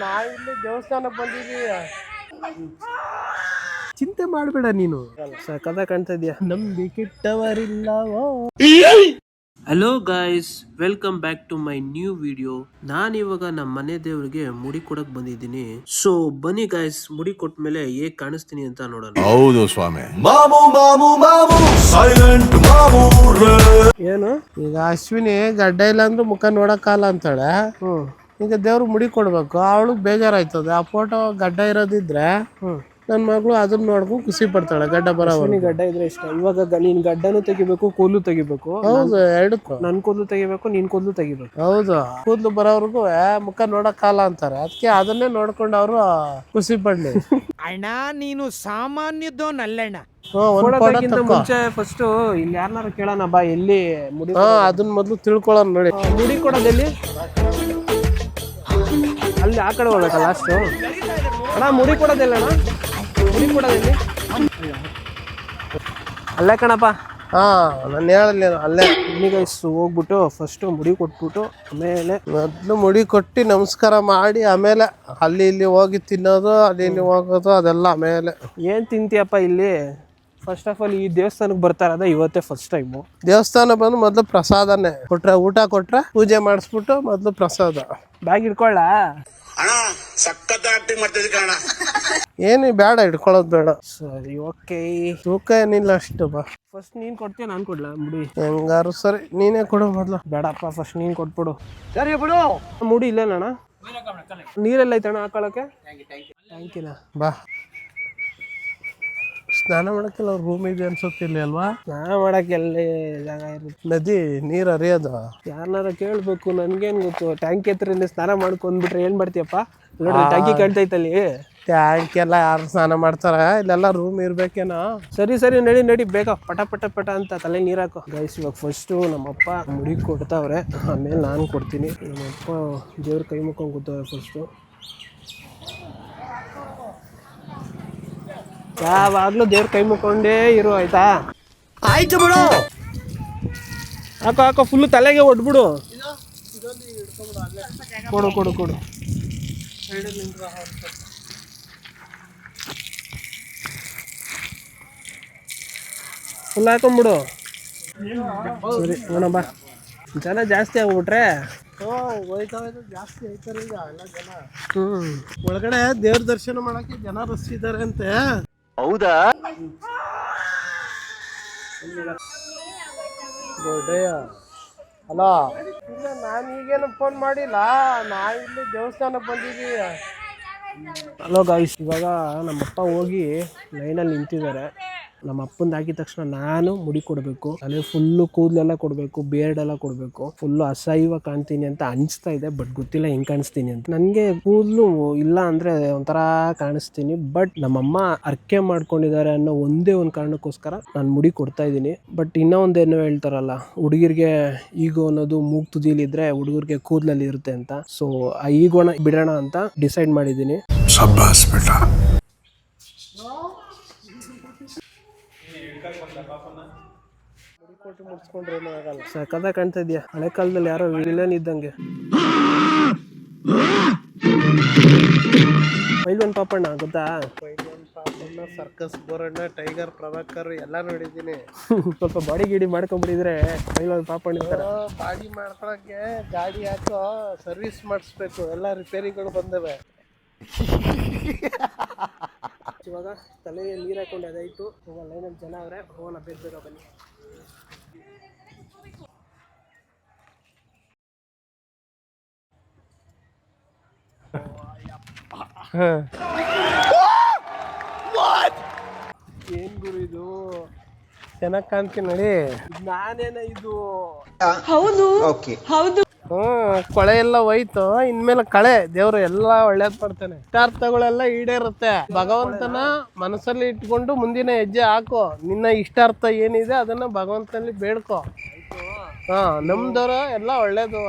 ನಾವಿಲ್ಲಿ ದೇವಸ್ಥಾನಕ್ಕೆ ಬಂದಿದ್ದೀವಿ. ಚಿಂತೆ ಮಾಡಬೇಡ ನೀನು, ಸಕದ ಕಾಣ್ತಾ ಇದೀಯ. ನಂಬಿಕೆಟ್ಟವರಿಲ್ಲವೋ. Hello guys, welcome back to my new video. ನಾನಿವಾಗ ನಮ್ಮ ಮನೆ ದೇವ್ರಿಗೆ ಮುಡಿ ಕೊಡಕ್ ಬಂದಿದ್ದೀನಿ. ಸೊ ಬನ್ನಿ ಗೈಸ್, ಮುಡಿ ಕೊಟ್ಮೇಲೆ ಹೇಗ್ ಕಾಣಿಸ್ತೀನಿ ಅಂತ ನೋಡೋಣ. ಹೌದು ಸ್ವಾಮಿ. ಮಾಮು ಮಾಮು ಮಾಮು ಸೈಲೆಂಟ್ ಮಾಮು. ಏನು ಈಗ ಅಶ್ವಿನಿ ಗಡ್ಡ ಇಲ್ಲ ಅಂದ್ರೆ ಮುಖ ನೋಡಕ್ಕಾಗಲ್ಲ ಅಂತಾಳೆ. ಈಗ ದೇವ್ರು ಮುಡಿ ಕೊಡ್ಬೇಕು, ಅವಳಿಗೆ ಬೇಜಾರಾಯ್ತದೆ. ಆ ಫೋಟೋ ಗಡ್ಡ ಇರೋದಿದ್ರೆ ನನ್ನ ಮಗಳು ಅದನ್ನ ನೋಡ್ಕೊಂಡು ಖುಷಿ ಪಡ್ತಾಳೆ. ಗಡ್ಡ ಬರೋವರೆಗೆ ಗಡ್ಡ ಇದ್ರೆ ಇಷ್ಟ. ಇವಾಗ ನೀನ್ ಗಡ್ಡನೂ ತೆಗಿಬೇಕು, ಕೂದಲು ತೆಗಿಬೇಕು. ಹೌದು, ಎರಡಕ್ಕೂ. ನನ್ ಕೂದಲು ತೆಗಿಬೇಕು, ನೀನ್ ಕೂದಲು ತೆಗಿಬೇಕು. ಹೌದು, ಕೂದಲು ಬರೋವರೆಗೂ ಮುಖ ನೋಡಕ್ಕಾಗಲ್ಲ ಅಂತಾರೆ. ಅದಕ್ಕೆ ಅದನ್ನೇ ನೋಡ್ಕೊಂಡು ಅವರು ಖುಷಿ ಪಡ್ಲಿ. ಅಣ್ಣ ನೀನು ಸಾಮಾನ್ಯದೋನಲ್ಲಣ್ಣ. ಮುಂಚೆ ಫಸ್ಟ್ ಇಲ್ಲಿ ಯಾರನ್ನಾರು ಕೇಳೋಣ ಬಾ, ಎಲ್ಲಿ ಮುಡಿ ಅದನ್ನ ಮೊದ್ಲು ತಿಳ್ಕೊಳ್ಳೋಣ. ನೋಡಿ, ಮುಡಿ ಕೊಡೋದೆಲ್ಲಿ? ಅಲ್ಲಿ ಆ ಕಡೆ ಹೋಗ್ಬೇಕಲ್ಲ ಲಾಸ್ಟು. ಅಣ್ಣ ಮುಡಿ ಕೊಡೋದಿಲ್ಲ ಅಣ್ಣ, ಮುಡಿ ಕೊಡೋದೆಲ್ಲಿ? ಅಲ್ಲೇ ಕಣಪ್ಪ. ನಾನು ಹೇಳಲಿ ಅಲ್ಲೇ. ಈಗ ಹೋಗ್ಬಿಟ್ಟು ಫಸ್ಟ್ ಮುಡಿ ಕೊಟ್ಬಿಟ್ಟು ಆಮೇಲೆ ಮೊದಲು ಮುಡಿ ಕೊಟ್ಟು ನಮಸ್ಕಾರ ಮಾಡಿ ಆಮೇಲೆ ಅಲ್ಲಿ ಇಲ್ಲಿ ಹೋಗಿ ತಿನ್ನೋದು, ಅಲ್ಲಿ ಇಲ್ಲಿ ಹೋಗೋದು ಅದೆಲ್ಲ ಆಮೇಲೆ. ಏನು ತಿಂತೀಯಪ್ಪ ಇಲ್ಲಿ? ಫಸ್ಟ್ ಆಫ್ ಆಲ್ ಈ ದೇವಸ್ಥಾನಕ್ಕೆ ಬರ್ತಾರದ ಇವತ್ತೇ ಫಸ್ಟ್ ಟೈಮು. ದೇವಸ್ಥಾನ ಬಂದು ಮೊದಲು ಪ್ರಸಾದನೇ ಕೊಟ್ರೆ, ಊಟ ಕೊಟ್ರೆ ಪೂಜೆ ಮಾಡಿಸ್ಬಿಟ್ಟು ಮೊದಲು ಪ್ರಸಾದ. ಬ್ಯಾಗ್ ಇಟ್ಕೊಳ್ಳ ಏನು ಬೇಡ, ಇಟ್ಕೊಳ್ಳೋದು ಬೇಡ. ಸರಿ, ಓಕೆ. ತೂಕ ಏನಿಲ್ಲ ಅಷ್ಟು ಬಾ. ಫಸ್ಟ್ ನೀನ್ ಕೊಡ್ತೀಯ, ನಾನು ಕೊಡ್ಲಾ ಮುಡಿ? ಹೆಂಗಾರು ಸರಿ, ನೀನೇ ಕೊಡು ಮೊದ್ಲು. ಬೇಡಪ್ಪ, ಫಸ್ಟ್ ನೀನ್ ಕೊಟ್ಬಿಡು. ಸರಿ ಬಿಡು. ಮುಡಿ ಇಲ್ಲೇನಣ್ಣ? ನೀರೆಲ್ಲ ಐತಣ್ಣ ಹಾಕೊಳಕ್ಕೆ? ಟ್ಯಾಂಕಿನ ಬಾ. ಸ್ನಾನ ಮಾಡಕ್ಕೆಲ್ಲ ರೂಮ್ ಇದೆ ಅನ್ಸುತ್ತಿಲ್ಲ ಅಲ್ವಾ? ಸ್ನಾನ ಮಾಡಕ್ಕೆ ಎಲ್ಲಿ ಜಾಗ ಇರುತ್ತೆ? ನದಿ ನೀರು ಹರಿಯೋದು. ಯಾರನ್ನಾರ ಕೇಳ್ಬೇಕು, ನನ್ಗೇನ್ ಗೊತ್ತು. ಟ್ಯಾಂಕಿ ಹತ್ರ ಸ್ನಾನ ಮಾಡ್ಕೊಂಡ್ಬಿಟ್ರೆ ಏನ್ ಮಾಡ್ತೀಯಪ್ಪ? ನೋಡಿ ಟ್ಯಾಂಕಿ ಕಾಣ್ತೈತಲ್ಲಿ. ಟ್ಯಾಂಕ್ ಎಲ್ಲ ಯಾರು ಸ್ನಾನ ಮಾಡ್ತಾರ? ಇಲ್ಲೆಲ್ಲ ರೂಮ್ ಇರ್ಬೇಕೇನೋ. ಸರಿ ಸರಿ, ನಡಿ ನಡಿ ಬೇಗ, ಪಟ ಪಟ ಪಟ ಅಂತ ತಲೆ ನೀರಾಕು. ಗೈಸ್, ಇವಾಗ ಫಸ್ಟು ನಮ್ಮಪ್ಪ ಮುಡಿ ಕೊಡ್ತಾವ್ರೆ, ಆಮೇಲೆ ನಾನು ಕೊಡ್ತೀನಿ. ನಮ್ಮಪ್ಪ ದೇವ್ರ ಕೈ ಮುಕ್ಕೊಂಡು ಕೂತವ್ರೆ ಫಸ್ಟು. ಯಾವಾಗ್ಲೂ ದೇವ್ರ ಕೈ ಮುಕ್ಕೊಂಡೇ ಇರು, ಆಯ್ತಾ? ಆಯ್ತು ಬಿಡು. ಹಾಕೋ ಹಾಕೋ, ಫುಲ್ಲು ತಲೆಗೆ ಒಡ್ಬಿಡು. ಕೊಡು ಕೊಡು ಕೊಡು. ಫುಲ್ ಹಾಕೊಂಬಿಡು. ಸರಿ ನೋಣ ಬಾ. ಜನ ಜಾಸ್ತಿ ಆಗ್ಬಿಟ್ರೆ ಜಾಸ್ತಿ ಆಯ್ತಾರೆ ಈಗ ಎಲ್ಲ ಜನ. ಒಳಗಡೆ ದೇವ್ರ ದರ್ಶನ ಮಾಡಕ್ಕೆ ಜನ ರಸ್ತಿದ್ದಾರೆ ಅಂತೆ. ಹೌದಾ? ಅಲ್ಲ, ಇಲ್ಲ ನಾನು ಈಗೇನು ಫೋನ್ ಮಾಡಿಲ್ಲ. ನಾವಿಲ್ಲಿ ದೇವಸ್ಥಾನಕ್ಕೆ ಬಂದಿದ್ದೀವಿ. ಹಲೋ ಗಾಯ್ಸ್, ಇವಾಗ ನಮ್ಮಪ್ಪ ಹೋಗಿ ಲೈನಲ್ಲಿ ನಿಂತಿದ್ದಾರೆ. ನಮ್ಮ ಅಪ್ಪಂದು ಹಾಕಿದ ತಕ್ಷಣ ನಾನು ಮುಡಿ ಕೊಡಬೇಕು. ಅಲ್ಲೇ ಫುಲ್ಲು ಕೂದಲೆಲ್ಲ ಕೊಡಬೇಕು, ಬೇರ್ಡೆಲ್ಲ ಕೊಡಬೇಕು. ಫುಲ್ಲು ಅಸಹ್ಯವ ಕಾಣ್ತೀನಿ ಅಂತ ಅನಿಸ್ತಾ ಇದೆ, ಬಟ್ ಗೊತ್ತಿಲ್ಲ ಹೆಂಗೆ ಕಾಣಿಸ್ತೀನಿ ಅಂತ. ನನಗೆ ಕೂದಲು ಇಲ್ಲ ಅಂದರೆ ಒಂಥರ ಕಾಣಿಸ್ತೀನಿ. ಬಟ್ ನಮ್ಮಮ್ಮ ಅರ್ಕೆ ಮಾಡ್ಕೊಂಡಿದ್ದಾರೆ ಅನ್ನೋ ಒಂದೇ ಒಂದು ಕಾರಣಕ್ಕೋಸ್ಕರ ನಾನು ಮುಡಿ ಕೊಡ್ತಾ ಇದ್ದೀನಿ. ಬಟ್ ಇನ್ನೂ ಒಂದೇನು ಹೇಳ್ತಾರಲ್ಲ, ಹುಡುಗಿರಿಗೆ ಈಗೋ ಅನ್ನೋದು ಮೂಗ್ ತುದಿಲಿದ್ರೆ ಹುಡುಗರಿಗೆ ಕೂದಲಲ್ಲಿ ಇರುತ್ತೆ ಅಂತ. ಸೊ ಆ ಈಗೋನ ಬಿಡೋಣ ಅಂತ ಡಿಸೈಡ್ ಮಾಡಿದ್ದೀನಿ. ಸಕದ ಕಾಣ್ತಾ ಇದೆಯಾ? ಹಳೆ ಕಾಲದಲ್ಲಿ ಯಾರೋ ವಿಲನ್ ಇದ್ದಂಗೆ. ಪೈಲ್ವಾನ್ ಪಾಪಣ್ಣ ಗೊತ್ತಾ? ಪೈಲ್ವಾನ್ ಪಾಪಣ್ಣ, ಸರ್ಕಸ್ ಬೋರಣ್ಣ, ಟೈಗರ್ ಪ್ರಭಾಕರ್ ಎಲ್ಲ ನೋಡಿದ್ದೀನಿ. ಸ್ವಲ್ಪ ಬಾಡಿ ಗಿಡಿ ಮಾಡ್ಕೊಂಡ್ಬಿಟ್ಟಿದ್ರೆ ಪೈಲ್ವಾನ್ ಪಾಪಣ್ಣ ಇರ್ತಾರೆ. ಬಾಡಿ ಮಾಡ್ಕೊಳಕ್ಕೆ ಗಾಡಿ ಹಾಕೋ ಸರ್ವಿಸ್ ಮಾಡಿಸ್ಬೇಕು, ಎಲ್ಲ ರಿಪೇರಿಗಳು ಬಂದವೆ. ಇವಾಗ ತಲೆಗೆ ನೀರು ಹಾಕೊಂಡು ಅದಾಯ್ತು. ಇವಾಗ ಲೈನಲ್ಲಿ ಜನ ಅವರೇ, ಹೋಗೋಣ ಬೇಗ ಬೇಗ ಬನ್ನಿ. ಏನ್ ಗುರು ಇದು? ಚೆನ್ನಾಗಿ ಕಾಣ್ತೀನಿ ನೋಡಿ. ನಾನೇನ ಇದು? ಹೌದು ಹೌದು. ಕೊಳೆ ಎಲ್ಲ ಹೋಯ್ತು, ಇನ್ಮೇಲೆ ಕಳೆ. ದೇವ್ರು ಎಲ್ಲ ಒಳ್ಳೇದ್ ಮಾಡ್ತಾನೆ. ಇಷ್ಟಾರ್ಥಗಳೆಲ್ಲ ಈಡೇರುತ್ತೆ. ಭಗವಂತನ ಮನಸ್ಸಲ್ಲಿ ಇಟ್ಕೊಂಡು ಮುಂದಿನ ಹೆಜ್ಜೆ ಹಾಕೋ. ನಿನ್ನ ಇಷ್ಟಾರ್ಥ ಏನಿದೆ ಅದನ್ನ ಭಗವಂತನಲ್ಲಿ ಬೇಡ್ಕೋ. ನಮ್ದವ್ರ ಎಲ್ಲ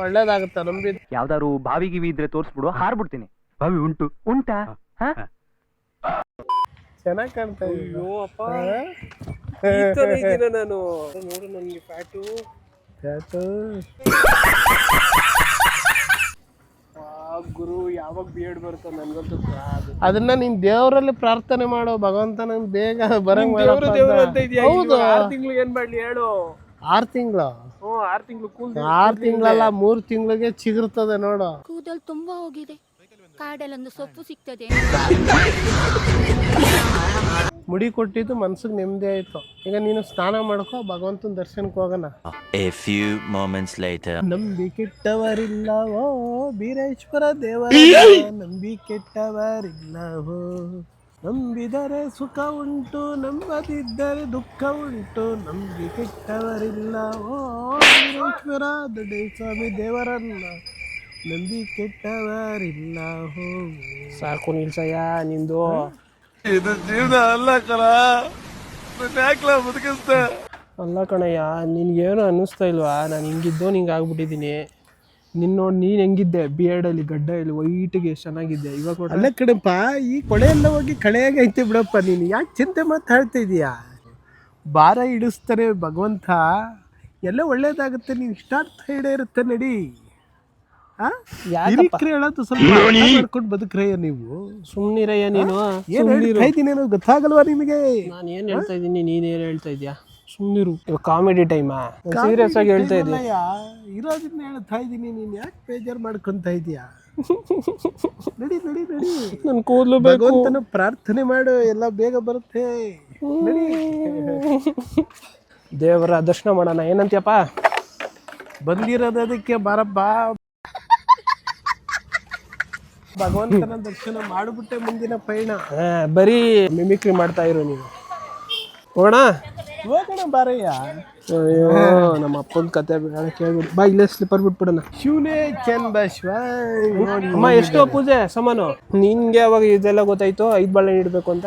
ಒಳ್ಳೇದಾಗುತ್ತೆ. ನಂಬಿದ್ ಯಾವ್ದಾರು ಬಾವಿ ಗಿವಿ ಇದ್ರೆ ತೋರ್ಸ್ಬಿಡು, ಹಾರ್ಬಿಡ್ತೀನಿ. ಬಾವಿ ಉಂಟಾ? ಚೆನ್ನಾಗಿ ಕಾಣ್ತಾ ಇದೀನಿ. ಅಪ್ಪ ನಾನು ನೋಡು, ನನ್ಗೆ ಫ್ಯಾಟು ಗುರು ಯಾವಾಗ ಬೇಡ ಬರ್ತೋ ನನ್ಗಂತೂ ಅದನ್ನ ನೀನ್ ದೇವರಲ್ಲಿ ಪ್ರಾರ್ಥನೆ ಮಾಡೋ ಭಗವಂತ ನನ್ ಬೇಗ ಬರಂಗ್ ಹೌದು. 6 ತಿಂಗಳು ಏನ್ ಮಾಡ್ಲಿ ಹೇಳು? 6 ತಿಂಗಳು? 6 ತಿಂಗಳು 6 ತಿಂಗಳಲ್ಲ 3 ತಿಂಗಳಿಗೆ ಚಿಗುರ್ತದೆ ನೋಡು. ಕೂದಲು ತುಂಬಾ ಹೋಗಿದೆ, ಕಾಡಲ್ಲೊಂದು ಸೊಪ್ಪು ಸಿಗ್ತದೆ. ಮುಡಿ ಕೊಟ್ಟಿದ್ದು ಮನ್ಸಿಗೆ ನೆಮ್ಮದಿ ಆಯ್ತು. ಈಗ ನೀನು ಸ್ನಾನ ಮಾಡ್ಕೋ, ಭಗವಂತನ ದರ್ಶನಕ್ಕೆ ಹೋಗೋಣ. A few moments later. ನಂಬಿ ಕೆಟ್ಟವರಿಲ್ಲವೋ ಬೀರೇಶ್ವರ ದೇವರ, ನಂಬಿ ಕೆಟ್ಟವರಿಲ್ಲವೋ. ನಂಬಿದರೆ ಸುಖ ಉಂಟು, ನಂಬದಿದ್ದರೆ ದುಃಖ ಉಂಟು. ನಂಬಿ ಕೆಟ್ಟವರಿಲ್ಲವೋ ಬೀರೇಶ್ವರ ದೊಡ್ಡ ಸ್ವಾಮಿ ದೇವರನ್ನ, ನಂಬಿ ಕೆಟ್ಟವರಿಲ್ಲವೋ. ಸಾಕು ನಿಲ್ಸಯ್ಯ ನಿಂದು. ಇದು ಜೀವನ ಅಲ್ಲ ಕಣ, ಯಾಕಲ ಬದುಕಿಸ್ತೆ? ಅಲ್ಲ ಕಣಯ್ಯ, ನಿನ್ಗೇನು ಅನ್ನಿಸ್ತಾ ಇಲ್ವಾ? ನಾನು ಹಿಂಗಿದ್ದೋ ಹಿಂಗೆ ಆಗ್ಬಿಟ್ಟಿದ್ದೀನಿ. ನಿನ್ನ ನೋಡಿ ನೀನು ಹೆಂಗಿದ್ದೆ ಬಿಯರ್ಡಲ್ಲಿ ಗಡ್ಡ ಇಲ್ಲಿ ವೈಟಿಗೆ ಎಷ್ಟು ಚೆನ್ನಾಗಿದ್ದೆ. ಇವಾಗ ಅಲ್ಲ ಕಣಪ್ಪ, ಈ ಕೊಳೆ ಎಲ್ಲ ಹೋಗಿ ಕಳೆಯಾಗೈತೆ ಬಿಡಪ್ಪ. ನೀನು ಯಾಕೆ ಚಿಂತೆ ಮಾತಾಡ್ತಾ ಇದೀಯಾ? ಭಾರ ಹಿಡಿಸ್ತಾರೆ ಭಗವಂತ, ಎಲ್ಲ ಒಳ್ಳೇದಾಗುತ್ತೆ. ನೀವು ಇಷ್ಟಾರ್ಥ ಇರುತ್ತೆ ನಡಿ. ಹೇಳೋದು ಸ್ವಲ್ಪ ಮಾಡ್ಕೊಂಡು ಬದುಕ್ರಯ್ಯ ನೀವು. ಸುಮ್ಮನಿರಯ್ಯ ನೀನು. ಏನು ಹೇಳ್ತಾ ಇದ್ದೀನಿ ಗೊತ್ತಾಗಲ್ವಾ ನಿಮಗೆ? ನಾನು ಏನು ಹೇಳ್ತಾ ಇದ್ದೀನಿ, ನೀನೇನು ಹೇಳ್ತಾ ಇದೀಯಾ? ಸುಮ್ಮನಿರು. ಕಾಮಿಡಿ ಟೈಮಾ? ಸೀರಿಯಸ್ ಆಗಿ ಹೇಳ್ತಾ ಇದ್ದೀನಿ. ಇರೋದನ್ನ ಹೇಳ್ತಾ ಇದ್ದೀನಿ, ನೀನು ಯಾಕೆ ಬೇಜಾರು ಮಾಡ್ಕೊಂತ ಇದೀಯಾ? ನಡಿ ನಡಿ ನಡಿ. ನನ್ನ ಕೂದಲು ಭಗವಂತನ ಪ್ರಾರ್ಥನೆ ಮಾಡು, ಎಲ್ಲ ಬೇಗ ಬರುತ್ತೆ. ನಡಿ ದೇವರ ದರ್ಶನ ಮಾಡೋಣ. ಏನಂತೀಯಪ್ಪ? ಬಂದಿರೋದಕ್ಕೆ ಬಾರಪ್ಪ. ಭಗವಂತನ ದರ್ಶನ ಮಾಡಿಬಿಟ್ಟೆ ಮುಂದಿನ ಪಯಣ. ಬರೀ ಮಿಮಿಕ್ರಿ ಮಾಡ್ತಾ ಇರು ನೀನು. ಹೋಗೋಣ ಬಾರಯ್ಯ. ಅಯ್ಯೋ ನಮ್ಮ ಅಪ್ಪನ ಕತೆ ಕೇಳ್ಬಿಟ್ಟು ಬಾ, ಇಲ್ಲೇ ಸ್ಲಿಪ್ಪರ್ ಬಿಟ್ಬಿಡೋಣ. ಶಿವನೇ ಚಂಬಶ್ವ. ಅಮ್ಮ ಎಷ್ಟು ಪೂಜೆ ಸಾಮಾನು? ನಿನ್ಗೆ ಅವಾಗ ಇದೆಲ್ಲ ಗೊತ್ತಾಯ್ತು 5 ಬಾಳೆ ಇಡಬೇಕು ಅಂತ?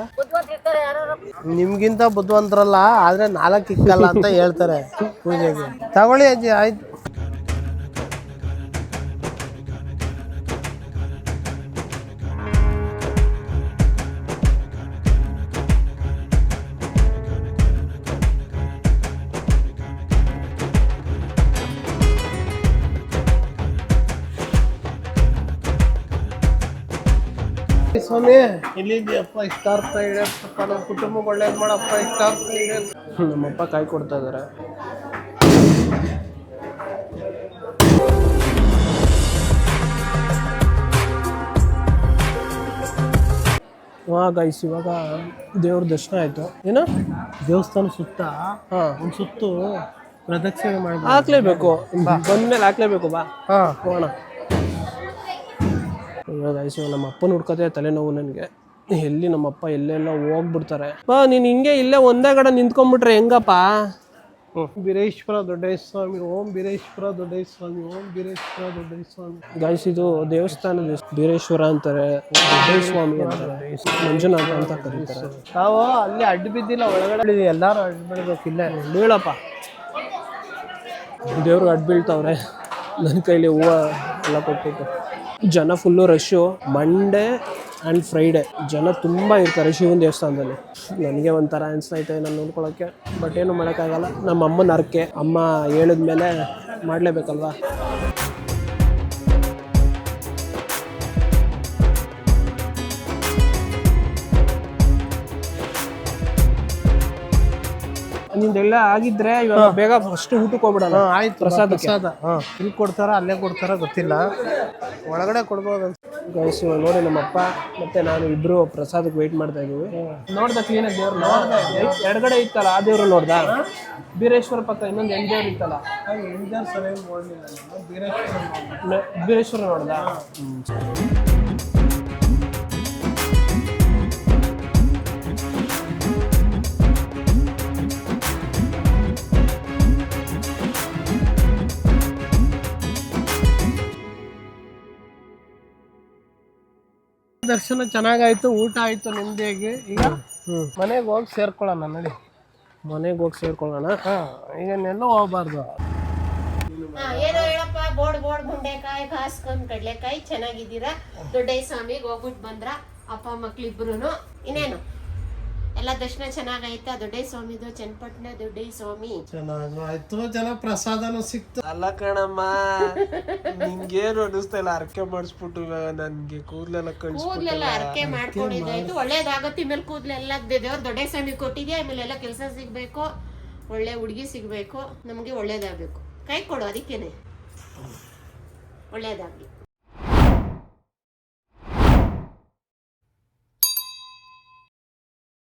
ನಿಮ್ಗಿಂತ ಬುದ್ಧಿವಂತರಲ್ಲ, ಆದ್ರೆ 4 ಇಕ್ಕಲ್ಲ ಅಂತ ಹೇಳ್ತಾರೆ ಪೂಜೆಗೆ. ತಗೊಳ್ಳಿ ಅಜ್ಜಿ, ಆಯ್ತು. ಸ್ವಾಮಿ ಎಲ್ಲಿದ್ದೀಯಪ್ಪ? ಇಷ್ಟಾರ್ಥ ಇಡಪ್ಪ, ನಮ್ಮ ಕುಟುಂಬಕ್ಕೆ ಒಳ್ಳೇದು ಮಾಡಪ್ಪ. ಇಷ್ಟಾರ್ಥ ಇಡ. ನಮ್ಮಪ್ಪ ಕಾಯಿ ಕೊಡ್ತಾ ಇದಾರೆ. ಗೈಸ್ ಇವಾಗ ದೇವ್ರ ದರ್ಶನ ಆಯ್ತು. ಏನೋ ದೇವಸ್ಥಾನ ಸುತ್ತ ಒಂದು ಸುತ್ತು ಪ್ರದಕ್ಷಿಣೆ ಮಾಡಿ ಹಾಕ್ಲೇಬೇಕು. ಬಂದ್ಮೇಲೆ ಹಾಕ್ಲೇಬೇಕು. ಬಾ ಹೋಗೋಣ. ಗೈಸ್ ನಮ್ಮ ಅಪ್ಪನ ಹುಡ್ಕತೆ ತಲೆನೋವು ನನಗೆ. ಎಲ್ಲಿ ನಮ್ಮಪ್ಪ ಎಲ್ಲೆಲ್ಲ ಹೋಗ್ಬಿಡ್ತಾರೆ. ಬಾ ನೀನು ಹಿಂಗೆ ಇಲ್ಲೇ ಒಂದೇ ಕಡೆ ನಿಂತ್ಕೊಂಡ್ಬಿಟ್ರೆ ಹೆಂಗಪ್ಪ? ಬೀರೇಶ್ವರ ದೊಡ್ಡಯ್ಯ ಸ್ವಾಮಿ, ಓಂ ಬೀರೇಶ್ವರ ದೊಡ್ಡಯ್ಯ ಸ್ವಾಮಿ, ಓಂ ಬೀರೇಶ್ವರ ದೊಡ್ಡಯ್ಯ ಸ್ವಾಮಿ. ಗೈಸ್ ಇದು ದೇವಸ್ಥಾನದ ಬೀರೇಶ್ವರ ಅಂತಾರೆ, ದೊಡ್ಡಯ್ಯ ಸ್ವಾಮಿ ಅಂತಾರೆ, ಮಂಜುನಾಥ ಅಂತ ಕರೀತಾರೆ. ನಾವು ಅಲ್ಲಿ ಅಡ್ಡು ಬಿದ್ದಿಲ್ಲ, ಒಳಗಡೆ ಎಲ್ಲಾರು ಅಡ್ಡು ಬೀಳ್ಬೇಕಿಲ್ಲ. ಬೀಳಪ್ಪ, ದೇವ್ರಿಗೆ ಅಡ್ಡು ಬೀಳ್ತಾವ್ರೆ. ನನ್ನ ಕೈಲಿ ಹೂವು ಎಲ್ಲ ಕೊಟ್ಬಿಟ್ಟು. ಜನ full rush. Monday and Friday ಜನ ತುಂಬ ಇರ್ತಾರೆ ಶಿವನ ದೇವಸ್ಥಾನದಲ್ಲಿ. ನನಗೆ ಒಂಥರ ಅನಿಸ್ತೈತೆ ನಾನು ನೋಡ್ಕೊಳ್ಳೋಕ್ಕೆ, ಬಟ್ ಏನು ಮಾಡೋಕ್ಕಾಗಲ್ಲ. ನಮ್ಮ ಅಮ್ಮನ ಹರಕೆ, ಅಮ್ಮ ಹೇಳಿದ್ಮೇಲೆ ಮಾಡಲೇಬೇಕಲ್ವಾ. ನಿಂದೆಲ್ಲ ಆಗಿದ್ರೆ ಇವಾಗ ಬೇಗ ಫಸ್ಟ್ ಊಟಕ್ಕೆ ಹೋಗ್ಬಿಡೋಣ. ಆಯ್ತು, ಪ್ರಸಾದ ಇಲ್ಲಿ ಕೊಡ್ತಾರ ಅಲ್ಲೇ ಕೊಡ್ತಾರ ಗೊತ್ತಿಲ್ಲ, ಒಳಗಡೆ ಕೊಡ್ಬೋದು. ಗೈಸ್ ನೋಡಿ ನಮ್ಮಪ್ಪ ಮತ್ತೆ ನಾನು ಇಬ್ರು ಪ್ರಸಾದಕ್ಕೆ ವೆಯ್ಟ್ ಮಾಡ್ತಾ ಇದೀವಿ. ನೋಡ್ದ ಕ್ಲೀನಾಗಿ ದೇವ್ರು ನೋಡ್ದೆ. ಎಡಗಡೆ ಇತ್ತಲ್ಲ ಆ ದೇವ್ರು ನೋಡ್ದ? ಬೀರೇಶ್ವರ ಪಕ್ಕ ಇನ್ನೊಂದು 8 ದೇವ್ರು ಇತ್ತಲ್ಲ, ಬೀರೇಶ್ವರ ನೋಡ್ದ? ದರ್ಶನ ಚೆನ್ನಾಗಾಯ್ತು, ಊಟ ಆಯ್ತು ನಿಮ್ದೇಗೆ. ಈಗ ಮನೆಗೆ ಹೋಗಿ ಸೇರ್ಕೊಳ್ಳೋಣ. ನಡಿ ಮನೆಗೆ ಹೋಗಿ ಸೇರ್ಕೊಳ್ಳೋಣ. ಈಗ ಎಲ್ಲೂ ಹೋಗ್ಬಾರ್ದು. ಏನೋ ಹೇಳಪ್ಪ, ಬೋಡ್ ಗುಂಡೆಕಾಯಿ, ಕಾಸ್ಕೊಂಡ್ ಕಡ್ಲೆಕಾಯಿ. ಚೆನ್ನಾಗಿದ್ದೀರಾ? ದೊಡ್ಡಯ್ಯ ಸ್ವಾಮಿಗೆ ಹೋಗ್ಬಿಟ್ಟು ಬಂದ್ರ ಅಪ್ಪ ಮಕ್ಳಿಬ್ರು? ಇನ್ನೇನು ಎಲ್ಲ ದರ್ಶನ ಚೆನ್ನಾಗೈತಾ? ದೊಡ್ಡ ಸ್ವಾಮಿದು ಚನ್ನಪಟ್ಟಣ ದೊಡ್ಡ ಸ್ವಾಮಿ ಚೆನ್ನಾಗಾಯ್ತು, ಜನ ಪ್ರಸಾದನೂ ಸಿಕ್ತು. ಅಲ್ಲ ಕಣಮ್ಮ, ನಿಂಗೇನು ಅನಿಸ್ತಾ ಇಲ್ಲ? ಅರ್ಕೆ ಮಾಡಿಸ್ಬಿಟ್ಟು ಇವಾಗ ನನ್ಗೆ ಕೂದಲೆಲ್ಲ ಕೂದ್ಲೆಲ್ಲ ಅರ್ಕೆ ಮಾಡ್ಕೊಂಡಿದ್ದಾಯ್ತು, ಒಳ್ಳೇದಾಗತ್ತೆ. ಇನ್ಮೇಲೆ ಕೂದ್ಲೆಲ್ಲ ದೇವ್ರ ದೊಡ್ಡ ಸ್ವಾಮಿ ಕೊಟ್ಟಿದ್ಯಾ, ಆಮೇಲೆ ಎಲ್ಲ ಕೆಲಸ ಸಿಗ್ಬೇಕು, ಒಳ್ಳೆ ಹುಡುಗಿ ಸಿಗ್ಬೇಕು, ನಮ್ಗೆ ಒಳ್ಳೇದಾಗ್ಬೇಕು. ಕೈ ಕೊಡು, ಅದಕ್ಕೇನೆ ಒಳ್ಳೇದಾಗ್ಲಿ.